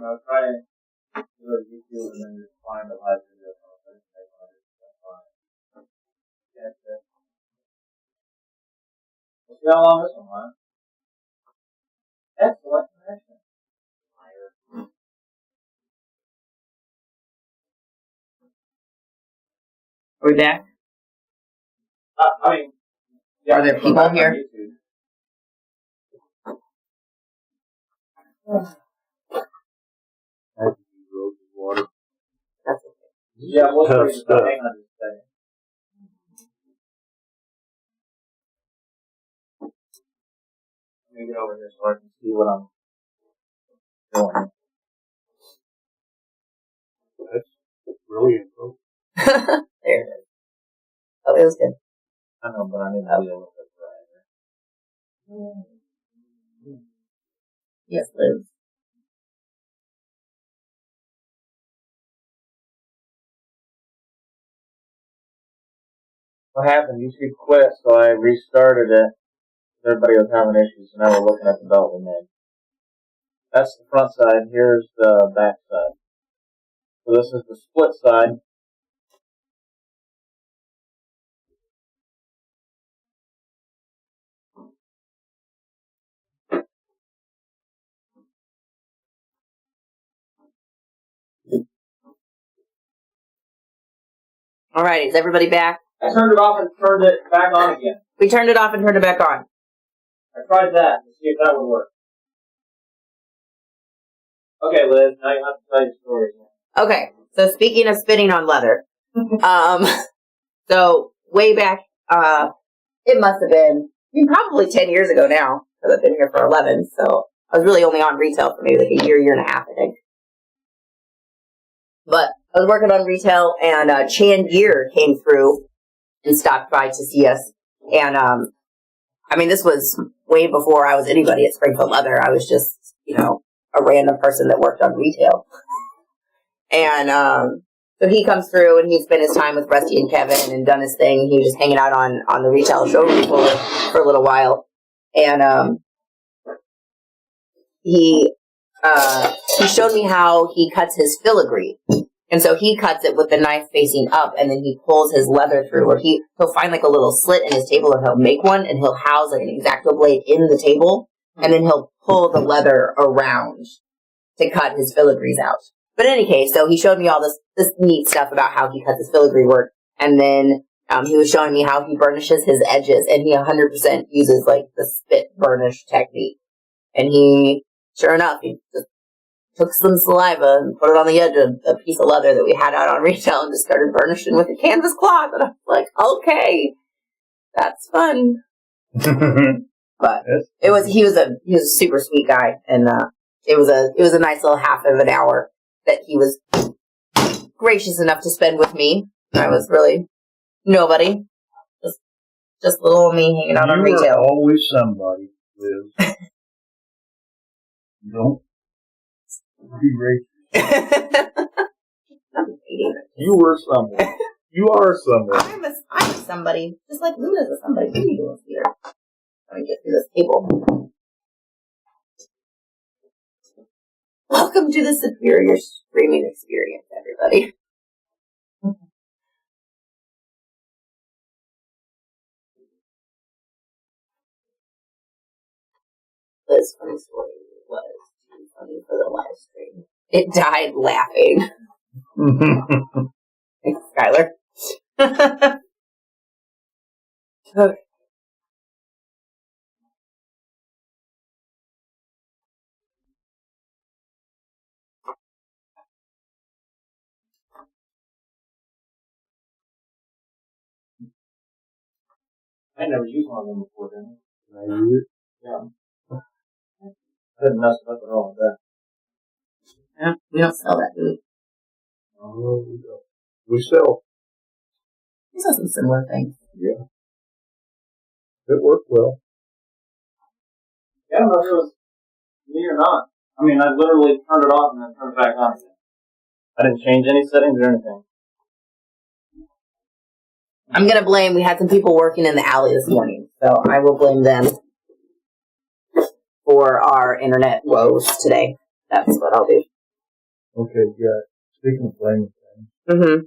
know, try and go to YouTube and then just find a live video. We'll see how long this one lasts. Excellent connection. Liar. Are we back? I mean, yeah, are there people here? Water. That's okay. Yeah, we'll hang on just a second. Let me get over here so I can see what I'm doing. That's brilliant, folks. There it is. Oh, it was good. I know, but I need to be a little bit brighter. Yes, Liz. What happened? YouTube quit, so I restarted it. Everybody was having issues, so now we're looking at the belt we made. That's the front side. Here's the back side. So this is the split side. Alright, is everybody back? I turned it off and turned it back on again. We turned it off and turned it back on. I tried that to see if that would work. Okay, Liz, now you have to tell your story. Okay, so speaking of spitting on leather, so way back, it must have been probably 10 years ago now, because I've been here for 11, so I was really only on retail for maybe like a year and a half, I think. But I was working on retail, and Chan Gear came through and stopped by to see us. And, I mean, this was way before I was anybody at Springfield Leather. I was just, you know, a random person that worked on retail. And so he comes through, and he spent his time with Rusty and Kevin and done his thing. He was just hanging out on the retail showroom floor for a little while. And he showed me how he cuts his filigree. And so he cuts it with the knife facing up, and then he pulls his leather through, or he'll find like a little slit in his table, and he'll make one, and he'll house like an X-Acto blade in the table, and then he'll pull the leather around to cut his filigrees out. But in any case, so he showed me all this neat stuff about how he cuts his filigree work, and then he was showing me how he burnishes his edges, and he 100% uses like the spit burnish technique. And he, sure enough, he just took some saliva and put it on the edge of a piece of leather that we had out on retail and just started burnishing with a canvas cloth. And I was like, okay, that's fun. But he was a super sweet guy, and it was a nice little half of an hour that he was gracious enough to spend with me. I was really nobody, just little old me hanging out on retail. You were always somebody, Liz. Don't be racist. You were someone. You are someone. I'm somebody, just like Luna's a somebody. What are you doing here? Let me get through this table. Welcome to the Superior Screaming Experience, everybody. This funny story was too funny for the live stream. It died laughing. Thanks, Skylar. Okay. I never used one of them before, didn't I? I use it. Yeah. I didn't mess it up at all with that. Yeah, we don't sell that food. Oh, we don't. We sell. We sell some similar things. Yeah. It worked well. Yeah, I don't know if it was me or not. I mean, I literally turned it off and then turned it back on again. I didn't change any settings or anything. I'm going to blame, we had some people working in the alley this morning, so I will blame them for our internet woes today. That's what I'll do. Okay, yeah. Speaking of blaming things, Mm-hmm.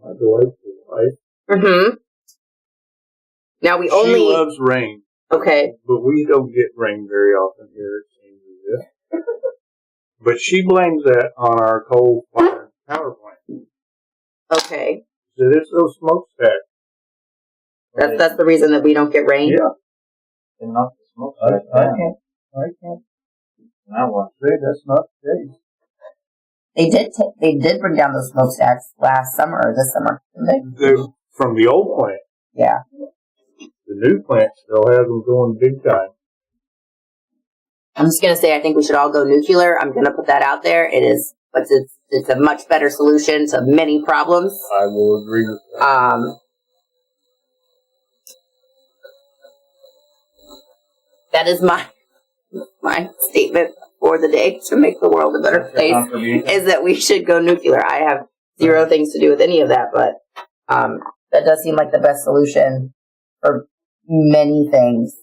my delightful wife, Mm-hmm. Now we she only... loves rain. Okay. But we don't get rain very often here at St. Louis. But she blames that on our coal-fired power plant. Okay. So it's those smokestacks. That's the reason that we don't get rain? Yeah. And not the smokestack. I can't. Now what? Say that's not the case. They did bring down the smokestacks last summer or this summer, didn't they? They're from the old plant. Yeah. The new plant still has them going big time. I'm just gonna say I think we should all go nuclear. I'm gonna put that out there. It's a much better solution to many problems. I will agree with that. That is my statement for the day to make the world a better place. Is that we should go nuclear. I have zero things to do with any of that, but that does seem like the best solution for many things.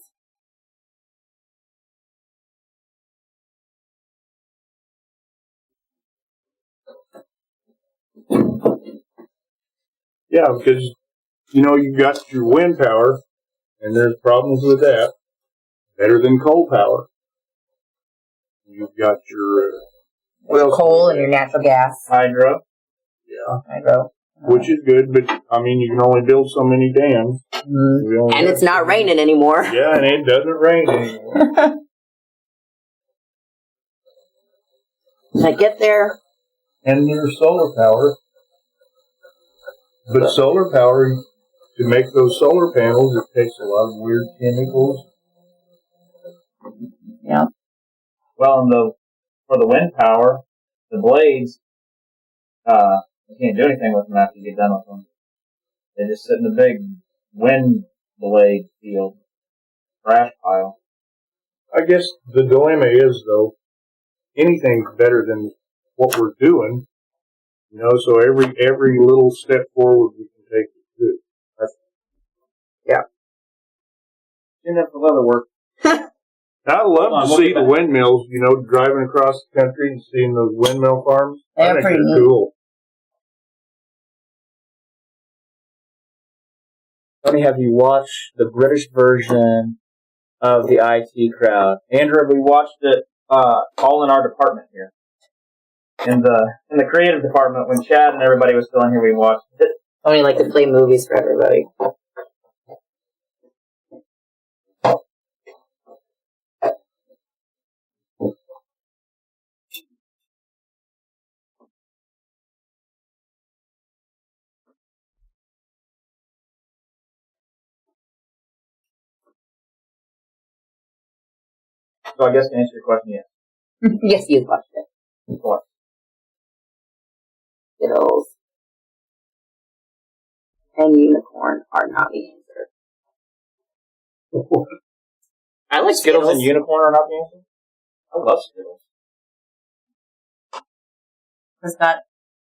Yeah, because, you've got your wind power, and there's problems with that. Better than coal power. You've got your... coal and your natural gas. Hydro. Yeah. Hydro. Which is good, but, you can only build so many dams. Mm-hmm. And it's not raining anymore. Yeah, and it doesn't rain anymore. When I get there. And there's solar power. But solar power, to make those solar panels, it takes a lot of weird chemicals. Yeah. Well, for the wind power, the blades, you can't do anything with them after you get done with them. They just sit in the big wind blade field, trash pile. I guess the dilemma is, though, anything's better than what we're doing. So every little step forward we can take is good. Yeah. Doing that for leather work. I love to see the windmills, driving across the country and seeing those windmill farms. They're pretty neat. Cool. Tony, have you watched the British version of the IT Crowd? Andrew, we watched it all in our department here. In the creative department, when Chad and everybody was still in here, we watched it. Tony like to play movies for everybody. So I guess to answer your question, yes. Yes, you've watched it. What? Skittles and unicorn are not the answer. I like Skittles and unicorn are not the answer? I love Skittles. It's not.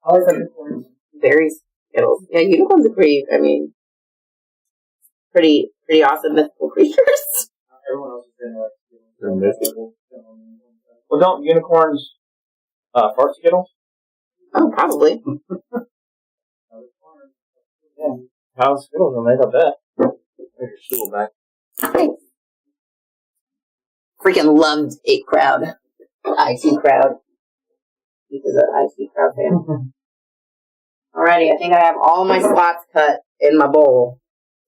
I like unicorns. Very Skittles. Yeah, unicorns are pretty awesome mythical creatures. Everyone else is in They're mythical. Well, don't unicorns fart Skittles? Oh, probably. Yeah. How Skittles are made of that? Take your stool back. Thanks. Freaking loved IT Crowd. He's an IT Crowd fan. Alrighty, I think I have all my spots cut in my bowl,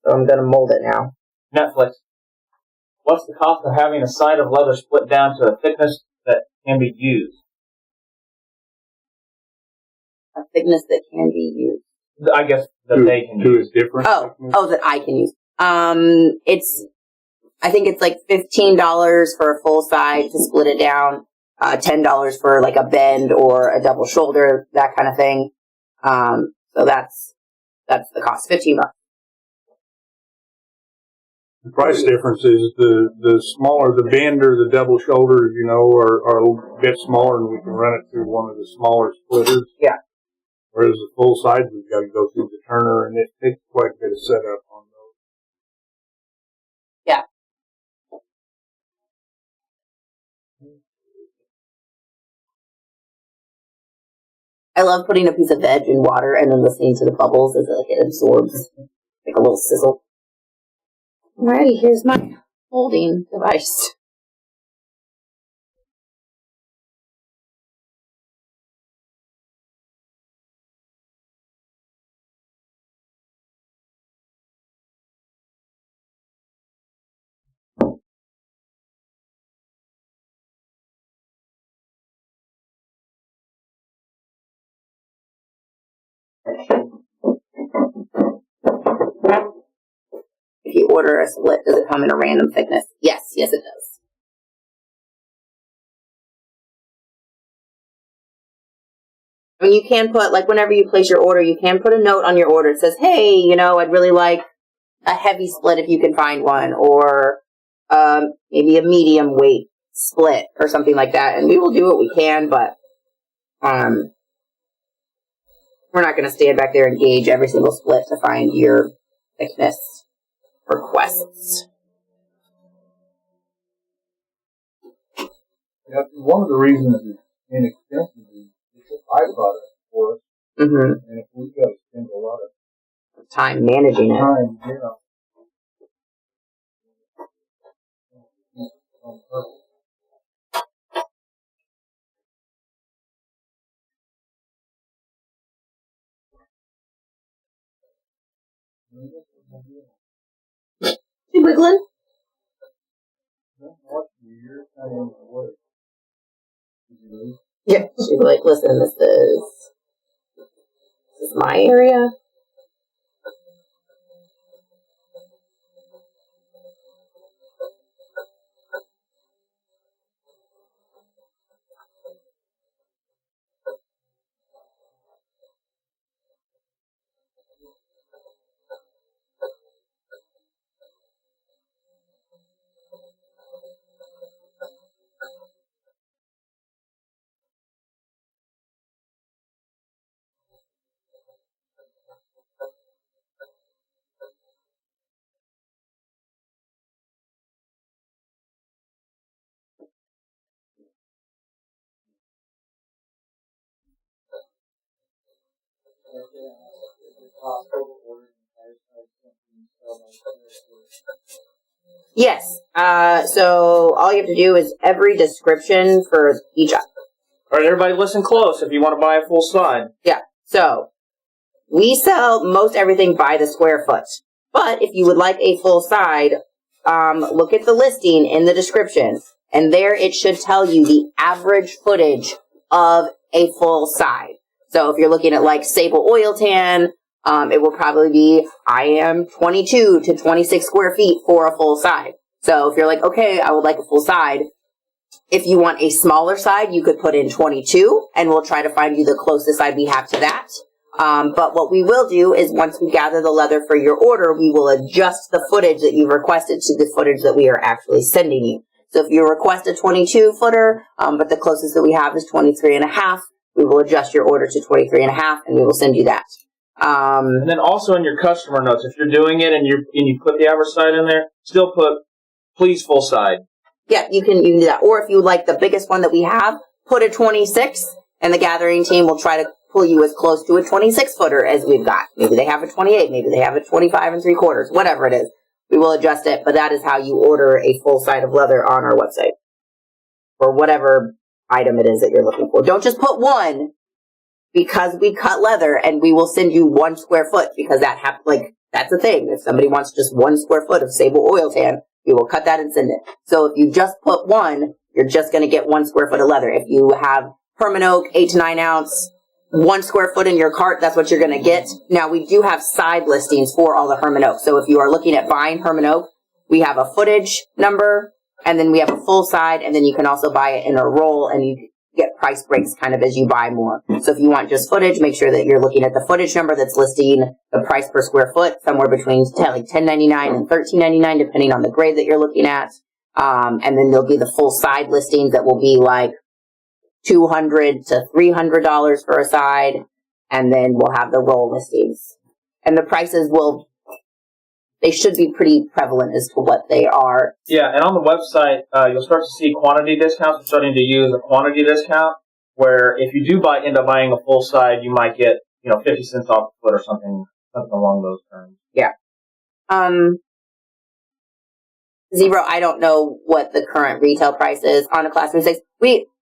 so I'm gonna mold it now. Netflix. What's the cost of having a side of leather split down to a thickness that can be used? A thickness that can be used. I guess that they can use. To a different thickness? That I can use. I think it's like $15 for a full side to split it down. $10 for like a bend or a double shoulder, that kind of thing. So that's the cost. $15. The price difference is the smaller the bend or the double shoulder, are a bit smaller, and we can run it through one of the smaller splitters. Yeah. Whereas the full sides, we've got to go through the turner, and it takes quite a bit of setup on those. Yeah. I love putting a piece of veg in water and then listening to the bubbles as it absorbs, like a little sizzle. Alrighty, here's my holding device. If you order a split, does it come in a random thickness? Yes, it does. I mean, you can put, like, whenever you place your order, you can put a note on your order. It says, hey, I'd really like a heavy split if you can find one, or maybe a medium weight split or something like that. And we will do what we can, but we're not going to stand back there and gauge every single split to find your thickness requests. Yeah, one of the reasons it's inexpensive is it's a byproduct for us. Mm-hmm. And if we've got to spend a lot of time managing it. time, yeah. On purpose. You wiggling? Yeah, she's like, listen, this is my area. Yes. So all you have to do is every description for each. All right, everybody, listen close. If you want to buy a full side. Yeah. So we sell most everything by the square foot, but if you would like a full side, look at the listing in the description, and there it should tell you the average footage of a full side. So if you're looking at like Sable Oil Tan, it will probably be, I am 22 to 26 square feet for a full side. So if you're like, okay, I would like a full side. If you want a smaller side, you could put in 22, and we'll try to find you the closest side we have to that. But what we will do is once we gather the leather for your order, we will adjust the footage that you've requested to the footage that we are actually sending you. So if you request a 22 footer, but the closest that we have is 23 and a half, we will adjust your order to 23 and a half, and we will send you that. And then also in your customer notes, if you're doing it and you put the average side in there, still put, please, full side. Yeah, you can do that. Or if you like the biggest one that we have, put a 26, and the gathering team will try to pull you as close to a 26 footer as we've got. Maybe they have a 28, maybe they have a 25 and 3/4, whatever it is. We will adjust it, but that is how you order a full side of leather on our website. For whatever item it is that you're looking for. Don't just put one, because we cut leather and we will send you 1 square foot, because that's a thing. If somebody wants just 1 square foot of Sable Oil Tan, we will cut that and send it. So if you just put one, you're just going to get 1 square foot of leather. If you have Herman Oak, 8 to 9 ounce, 1 square foot in your cart, that's what you're going to get. Now, we do have side listings for all the Herman Oak. So if you are looking at buying Herman Oak, we have a footage number, and then we have a full side, and then you can also buy it in a roll, and you get price breaks kind of as you buy more. So if you want just footage, make sure that you're looking at the footage number that's listing the price per square foot, somewhere between like $10.99 and $13.99, depending on the grade that you're looking at. And then there'll be the full side listings that will be like $200 to $300 for a side, and then we'll have the roll listings. And the prices they should be pretty prevalent as to what they are. Yeah, and on the website, you'll start to see quantity discounts. We're starting to use a quantity discount. where if you do end up buying a full side, you might get 50 cents off the foot or something along those terms. Yeah. Zero, I don't know what the current retail price is on a Class 26.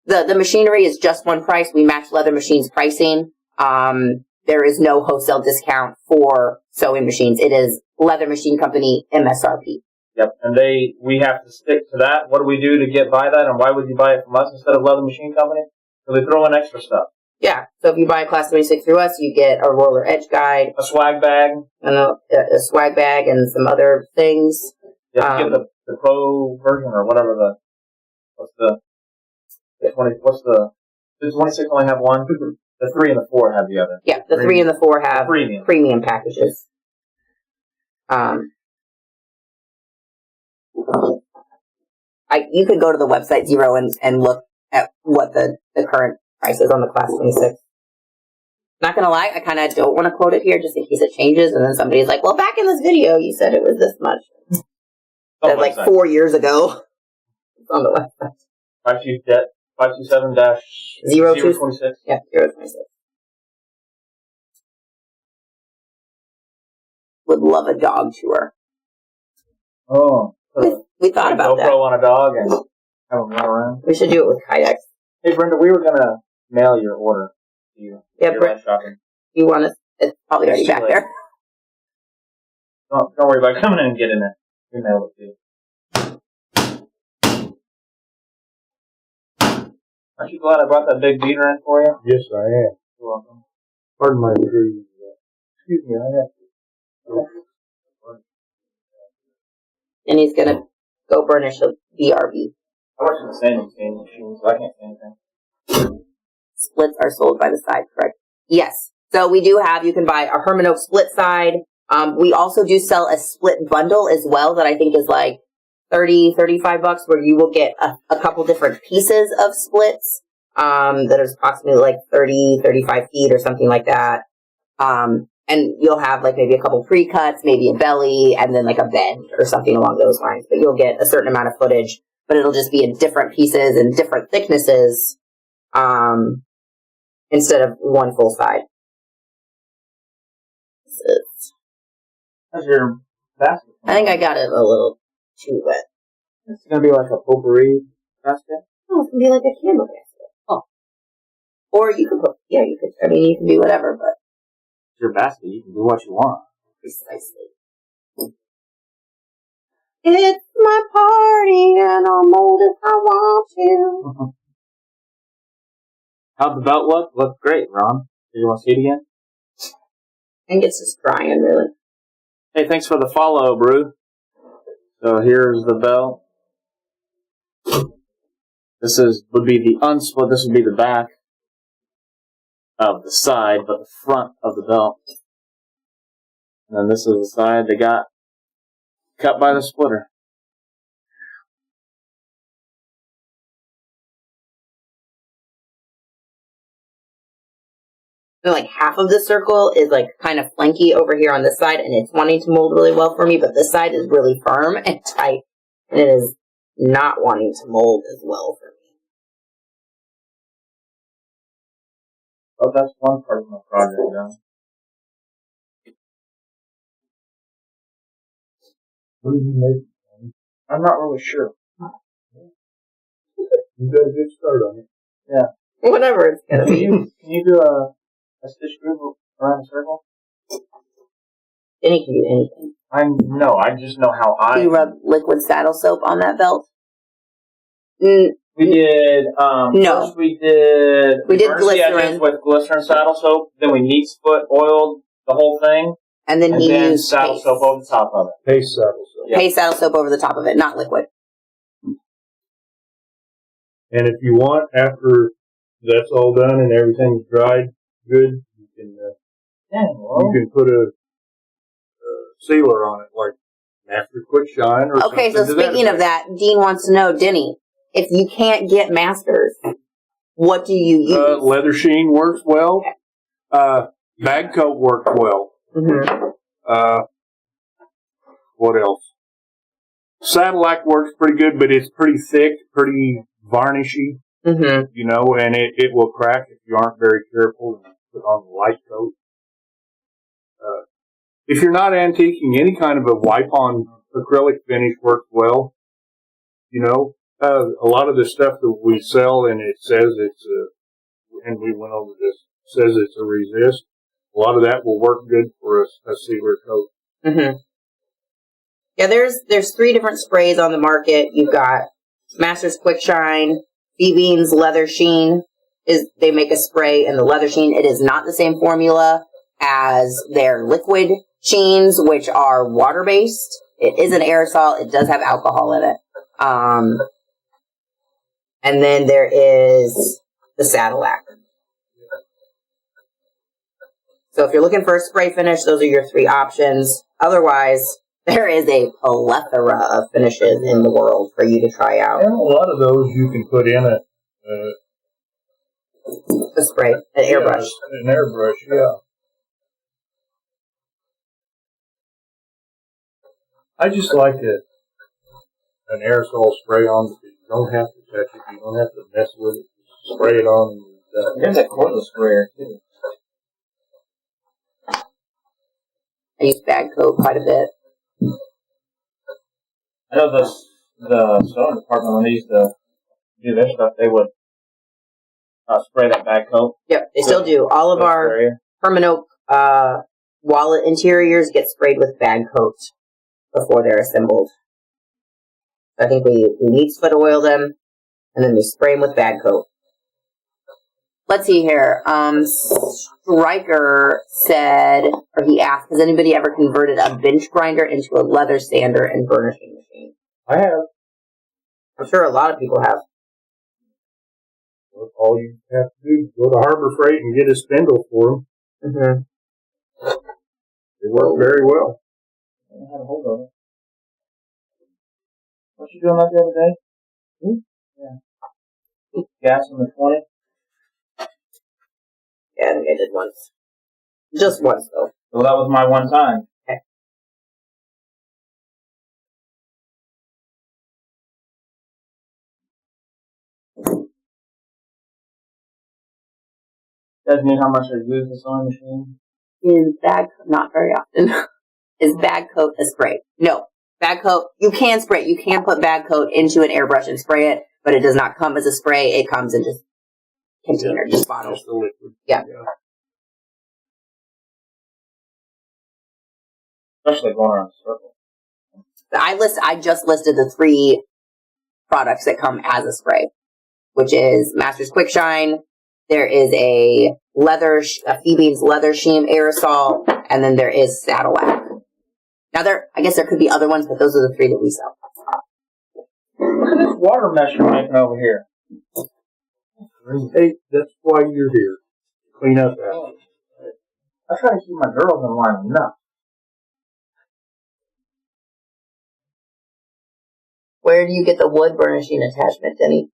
The machinery is just one price. We match Leather Machine's pricing. There is no wholesale discount for sewing machines. It is Leather Machine Company MSRP. Yep, and we have to stick to that. What do we do to get by that, and why would you buy it from us instead of Leather Machine Company? So they throw in extra stuff. Yeah, so if you buy a Class 26 through us, you get a roller edge guide, a swag bag, a swag bag, and some other things. You have to get the pro version or whatever the 26 only have one? The 3 and the 4 have the other. Yeah, the 3 and the 4 have premium packages. You could go to the website Zero and look at what the current price is on the Class 26. Not gonna lie, I kind of don't want to quote it here just in case it changes, and then somebody's like, well, back in this video, you said it was this much. That's like 4 years ago. It's on the website. 527-026. Yeah, 026. Would love a dog tour. Oh. We thought about that. GoPro on a dog and have them run around. We should do it with kayaks. Hey, Brenda, we were going to mail your order to you. Yeah, Brenda. You want us? It's probably already back there. Don't worry about coming in and getting it. We mail it to you. Aren't you glad I brought that big beater in for you? Yes, I am. You're welcome. Pardon my intrusion. Excuse me, I have to. And he's going to go burnish a BRB. I watch the same machine, so I can't say anything. Splits are sold by the side, correct? Yes. So we do have, you can buy a Herman Oak split side. We also do sell a split bundle as well that I think is like $30-$35, where you will get a couple different pieces of splits that is approximately like 30-35 feet or something like that. And you'll have like maybe a couple pre-cuts, maybe a belly, and then like a bend or something along those lines. But you'll get a certain amount of footage, but it'll just be in different pieces and different thicknesses instead of one full side. How's your basket? I think I got it a little too wet. It's going to be like a potpourri basket? Oh, it's going to be like a candle basket. Oh. Or you could you can do whatever, but. It's your basket. You can do what you want. Precisely. It's my party and I'll mold if I want to. How'd the belt look? Looked great, Ron. Did you want to see it again? I think it's just drying, really. Hey, thanks for the follow, Brew. So here's the belt. This would be the unsplit. This would be the back of the side, but the front of the belt. And then this is the side they got cut by the splitter. So like half of the circle is like kind of flanky over here on this side, and it's wanting to mold really well for me, but this side is really firm and tight, and it is not wanting to mold as well for me. Oh, that's one part of my project, though. What did you make? I'm not really sure. You got a good start on it. Yeah. Whatever it's gonna be. Can you do a stitch groove around a circle? Denny can do anything. I just know how Do you rub liquid saddle soap on that belt? We did, no. First we did glycerin with glycerin saddle soap, then we neat foot oiled the whole thing, and then he used saddle soap over the top of it. Paste saddle soap. Yep. Paste saddle soap over the top of it, not liquid. And if you want, after that's all done and everything's dried good, you can put a sealer on it, like Master Quick Shine or something. Okay, so speaking of that, Dean wants to know, Denny, if you can't get Masters, what do you use? Leather sheen works well. Bag coat works well. Mm-hmm. What else? Saddle-like works pretty good, but it's pretty thick, pretty varnishy. Mm-hmm. You know, and it will crack if you aren't very careful and put on the light coat. If you're not antiquing, any kind of a wipe-on acrylic finish works well. You know, a lot of the stuff that we sell and it says it's and we went over this, says it's a resist. A lot of that will work good for a sealer coat. Mm-hmm. Yeah, there's 3 different sprays on the market. You've got Masters Quick Shine, Beans Leather Sheen. They make a spray in the leather sheen. It is not the same formula as their liquid sheens, which are water-based. It is an aerosol. It does have alcohol in it. And then there is the Sadillac. So if you're looking for a spray finish, those are your 3 options. Otherwise, there is a plethora of finishes in the world for you to try out. And a lot of those you can put in a spray, an airbrush. An airbrush, yeah. I just like an aerosol spray on because you don't have to touch it. You don't have to mess with it. Spray it on. There's a cordless sprayer, too. I use Bag Coat quite a bit. I know the sewing department, when they used to do their stuff, they would spray that bag coat. Yep, they still do. All of our Permanent wallet interiors get sprayed with Bag Coat before they're assembled. I think we need foot oil them, and then we spray them with Bag Coat. Let's see here. Stryker said, or he asked, has anybody ever converted a bench grinder into a leather sander and burnishing machine? I have. I'm sure a lot of people have. Well, all you have to do is go to Harbor Freight and get a spindle for them. Mm-hmm. They work very well. I don't know how to hold of it. What you doing that the other day? Yeah. Gas in the 20? Yeah, I think I did once. Just once, though. Well, that was my one time. Okay. Does mean how much I use the sewing machine? Is Bag not very often? Is Bag Coat a spray? No. Bag Coat, you can spray it. You can put Bag Coat into an airbrush and spray it, but it does not come as a spray. It comes in just container, just bottles. Just the liquid. Yeah. Especially going around a circle. I just listed the 3 products that come as a spray, which is Masters Quick Shine. There is a Beans Leather Sheen aerosol, and then there is Sadillac. Now I guess there could be other ones, but those are the 3 that we sell. Look at this water mesh you're making over here. Hey, that's why you're here. Clean up after. I try to keep my girls in line enough. Where do you get the wood burnishing attachment, Denny?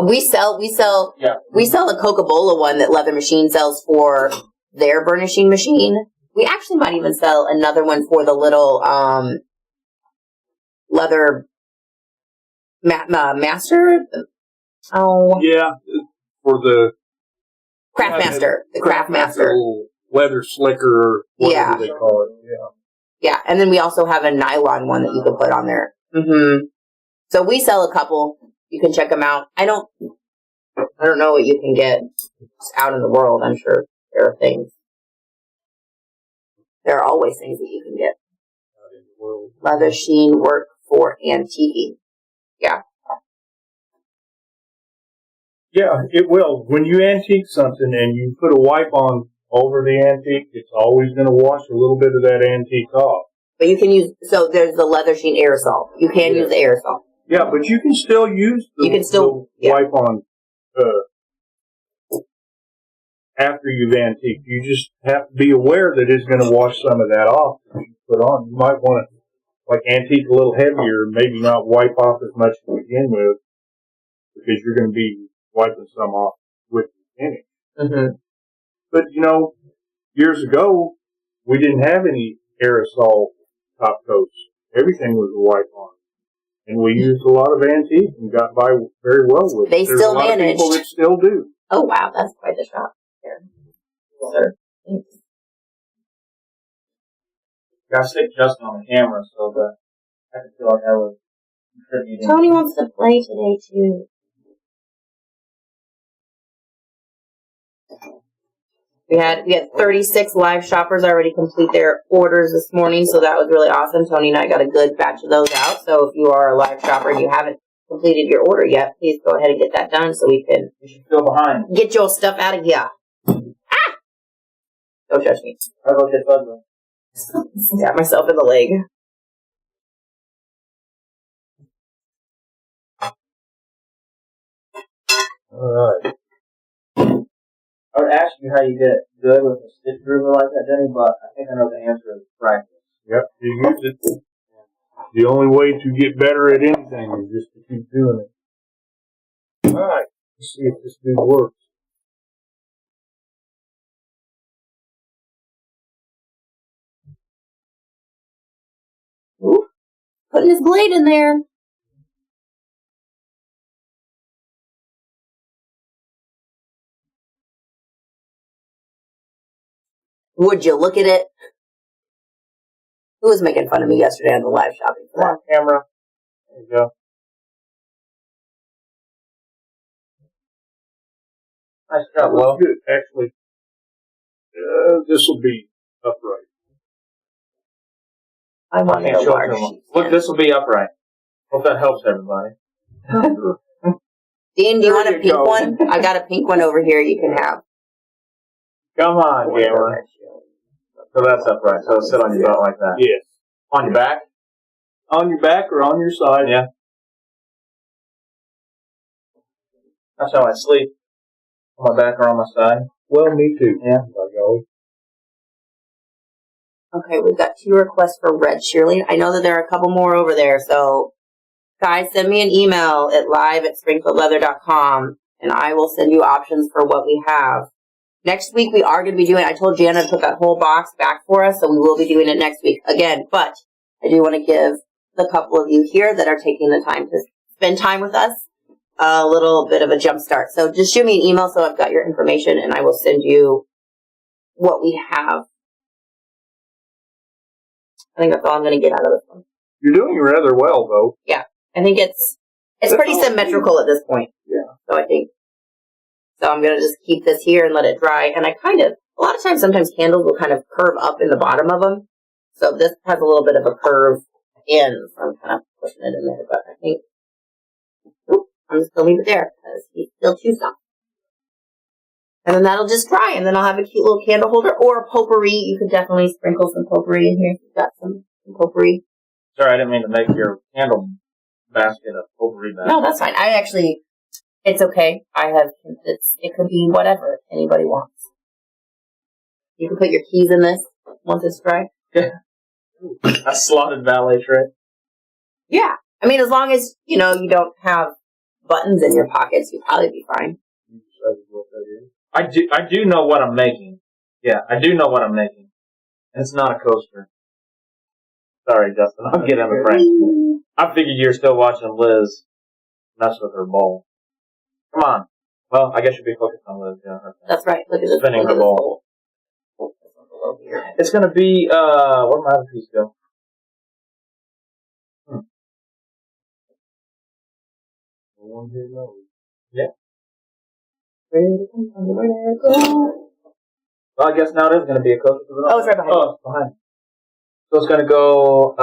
We sell a Coca-Cola one that Leather Machine sells for their burnishing machine. We actually might even sell another one for the little leather master. Oh, yeah, for the Craftmaster, the Craftmaster leather slicker, or whatever they call it. Yeah, and then we also have a nylon one that you can put on there. Mm-hmm. So we sell a couple. You can check them out. I don't know what you can get out in the world. I'm sure there are things. There are always things that you can get. Leather sheen work for antiquing. Yeah. Yeah, it will. When you antique something and you put a wipe on over the antique, it's always going to wash a little bit of that antique off. But you can use, so there's the Leather Sheen aerosol. You can use the aerosol. Yeah, but you can still use the wipe on after you've antiqued. You just have to be aware that it's going to wash some of that off that you put on. You might want to antique a little heavier, maybe not wipe off as much to begin with, because you're going to be wiping some off with the finish. Mm-hmm. But, years ago, we didn't have any aerosol top coats. Everything was a wipe on. And we used a lot of antique and got by very well with it. They There's still a lot managed. of people that still do. Oh, wow. That's quite the shop there. Sir. Thanks. Gotta stick Justin on the camera so that I can feel like I was contributing. Tony wants to play today, too. We had 36 live shoppers already complete their orders this morning, so that was really awesome. Tony and I got a good batch of those out. So if you are a live shopper and you haven't completed your order yet, please go ahead and get that done so we can You should feel behind. get your stuff out of here. Ah! Don't judge me. I'll go get Bud. Stab myself in the leg. Alright. I would ask you how you get good with a stitch groover like that, Denny, but I think I know the answer is practice. Yep, you use it. The only way to get better at anything is just to keep doing it. Alright, let's see if this dude works. Ooh, putting his blade in there. Would you look at it? Who was making fun of me yesterday on the live shopping? Come on, camera. There you go. Nice job, Will. Good, actually. This will be upright. I want Can't to show large it to him. sheet. Look, this will be upright. Hope that helps everybody. Dean, do you want a There you pink go. one? I got a pink one over here you can have. Come on, camera. So that's upright. So it'll sit on your belt like that. Yes. On your back? On your back or on your side. Yeah. That's how I sleep. On my back or on my side. Well, me too. Yeah. By golly. Okay, we've got 2 requests for red shearling. I know that there are a couple more over there, so guys, send me an email at live@springfieldleather.com and I will send you options for what we have. Next week we are going to be doing, I told Jana to put that whole box back for us, so we will be doing it next week again, but I do want to give the couple of you here that are taking the time to spend time with us a little bit of a jump start. So just shoot me an email so I've got your information and I will send you what we have. I think that's all I'm going to get out of this one. You're doing rather well, though. I think it's pretty symmetrical at this point. Yeah. So I'm going to just keep this here and let it dry. And I a lot of times, sometimes candles will kind of curve up in the bottom of them. So this has a little bit of a curve in, so I'm kind of pushing it in there. But I think, I'm just going to leave it there because he's still too soft. And then that'll just dry, and then I'll have a cute little candle holder or potpourri. You could definitely sprinkle some potpourri in here if you've got some potpourri. Sorry, I didn't mean to make your candle basket a potpourri basket. No, that's fine. It's okay. It could be whatever anybody wants. You can put your keys in this once it's dry. A slotted valet tray. Yeah. I mean, as long as, you don't have buttons in your pockets, you'll probably be fine. You decided what that is. I do know what I'm making. Yeah, I do know what I'm making. And it's not a coaster. Sorry, Justin. I'll get in the frame. I figured you're still watching Liz mess with her bowl. Come on. Well, I guess you'll be focused on Liz. Yeah, her thing. That's right. Look at this. Spinning Look her at this bowl. bowl. Over here. It's going to be, where'd my other piece go? One here knows. Well, I guess now it is going to be a coaster. Oh, it's right behind you. Oh, it's behind. So it's going to go,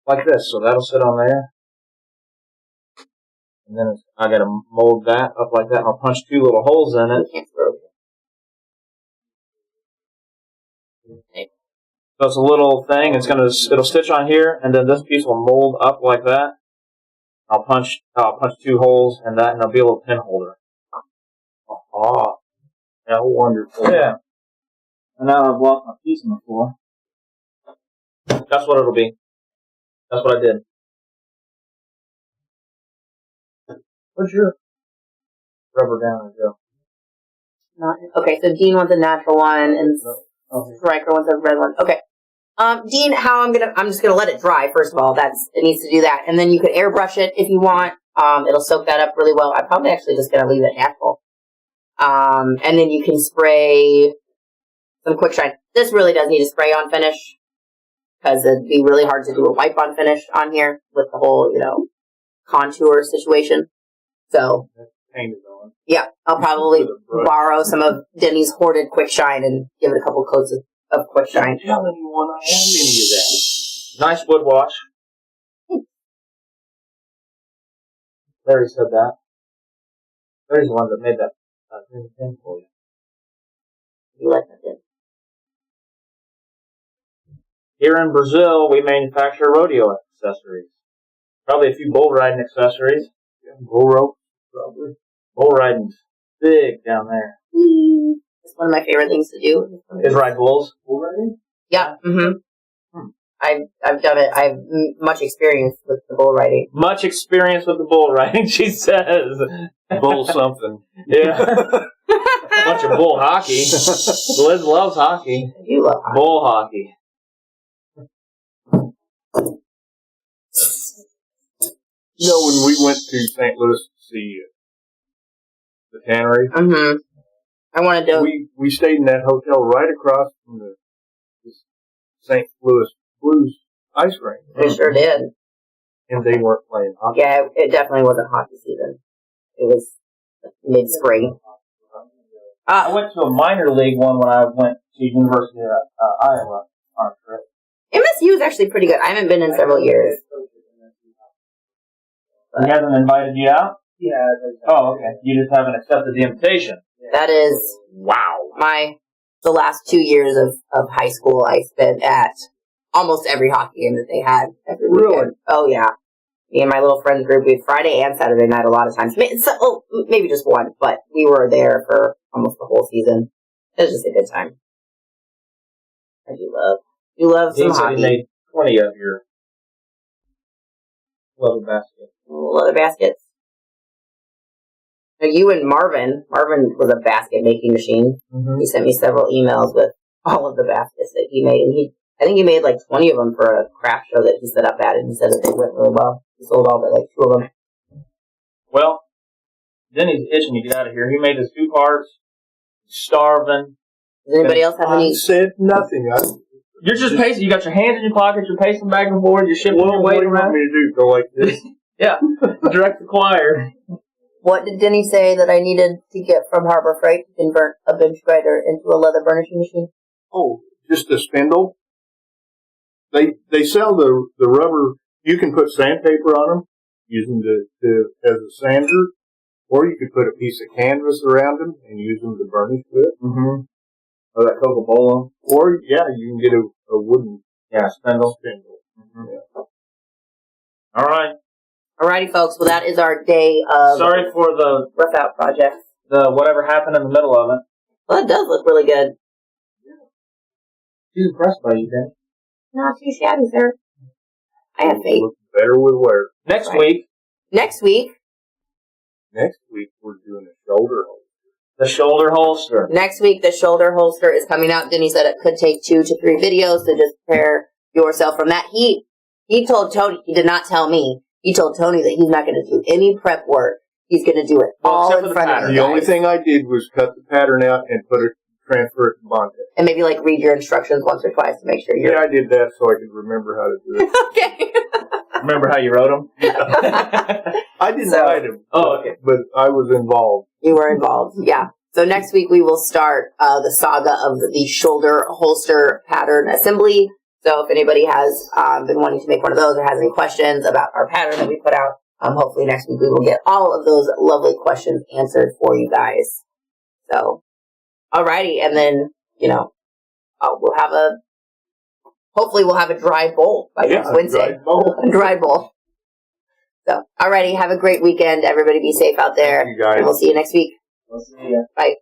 like this. So that'll sit on there. And then I got to mold that up like that, and I'll punch 2 little holes in it. You can't throw it. So it's a little thing. It'll stitch on here, and then this piece will mold up like that. I'll punch 2 holes in that, and there'll be a little pin holder. Ah, how wonderful. Yeah. And now I've lost my piece on the floor. That's what it'll be. That's what I did. Where's your rubber down and go? Okay, so Dean wants a natural one, and Striker wants a red one. Okay. Dean, I'm just gonna let it dry, first of all. It needs to do that. And then you could airbrush it if you want. It'll soak that up really well. I'm probably actually just gonna leave it natural. And then you can spray some quick shine. This really does need a spray on finish, because it'd be really hard to do a wipe on finish on here with the whole, contour situation. So, Paint it on. yeah, I'll probably borrow some of Denny's hoarded quick shine and give it a couple coats of quick shine. I don't even want to have any of that. Nice wood wash. Larry said that. Larry's the one that made that green thing for you. You like that, Denny? Here in Brazil, we manufacture rodeo accessories. Probably a few bull riding accessories. Yeah, bull rope, probably. Bull riding's big down there. It's one of my favorite things to do. Is ride bulls? Bull riding? Yeah. I've done it. I have much experience with the bull riding. Much experience with the bull riding, she says. Bull something. Yeah. A bunch of bull hockey. Liz loves hockey. You love hockey. Bull hockey. When we went to St. Louis to see the tannery, I wanted to. We stayed in that hotel right across from the St. Louis Blues ice rink. They sure did. And they weren't playing hockey. Yeah, it definitely wasn't hockey season. It was mid-spring. I went to a minor league one when I went to University of Iowa on a trip. MSU is actually pretty good. I haven't been in several years. He hasn't invited you out? Yeah. Oh, okay. You just haven't accepted the invitation. That is, wow. The last 2 years of high school I spent at almost every hockey game that they had every weekend. Really? Oh, yeah. Me and my little friends group, we had Friday and Saturday night a lot of times. Maybe just one, but we were there for almost the whole season. It was just a good time. I do love some hockey. You made 20 of your leather baskets. Leather baskets. Now, you and Marvin was a basket making machine. He sent me several emails with all of the baskets that he made, and I think he made like 20 of them for a craft show that he set up at, and he said that they went really well. He sold all but like 2 of them. Well, Denny's itching to get out of here. He made his 2 parts. He's starving. Does anybody else have any? I said nothing. You're just pacing. You got your hands in your pockets. You're pacing back and forth. You're shifting your What weight do you want around. me to do? Go like this? Yeah. Direct the choir. What did Denny say that I needed to get from Harbor Freight to convert a bench grinder into a leather burnishing machine? Oh, just a spindle. They sell the rubber. You can put sandpaper on them, use them as a sander, or you could put a piece of canvas around them and use them to burnish with. Or that Coca-Cola. Or you can get a wooden spindle. Yeah. All right. Alrighty, folks. Well, that is our day of Sorry for the rough out project. whatever happened in the middle of it. Well, it does look really good. She's impressed by you, Ben. Not too shabby, sir. I have faith. Looks better with wear. Next Right. week, Next week we're doing a shoulder holster. the shoulder holster. Next week, the shoulder holster is coming out. Denny said it could take 2 to 3 videos to just prepare yourself from that. He told Tony, he did not tell me, he told Tony that he's not going to do any prep work. He's going to do it all except in for the front of pattern. you The only guys. thing I did was cut the pattern out and transfer it to Bontex. And maybe like read your instructions once or twice to make sure you're... Yeah, I did that so I could remember how to do it. Okay. Remember how you wrote them? I didn't So- write them. Oh, okay. But I was involved. You were involved, yeah. So next week we will start the saga of the shoulder holster pattern assembly. So if anybody has been wanting to make one of those or has any questions about our pattern that we put out, hopefully next week we will get all of those lovely questions answered for you guys. So, alrighty, and then, hopefully we'll have a dry bowl by next Wednesday. A dry bowl. So, alrighty, have a great weekend. Everybody be safe out there. You guys. And we'll see you next week. We'll see ya. Bye.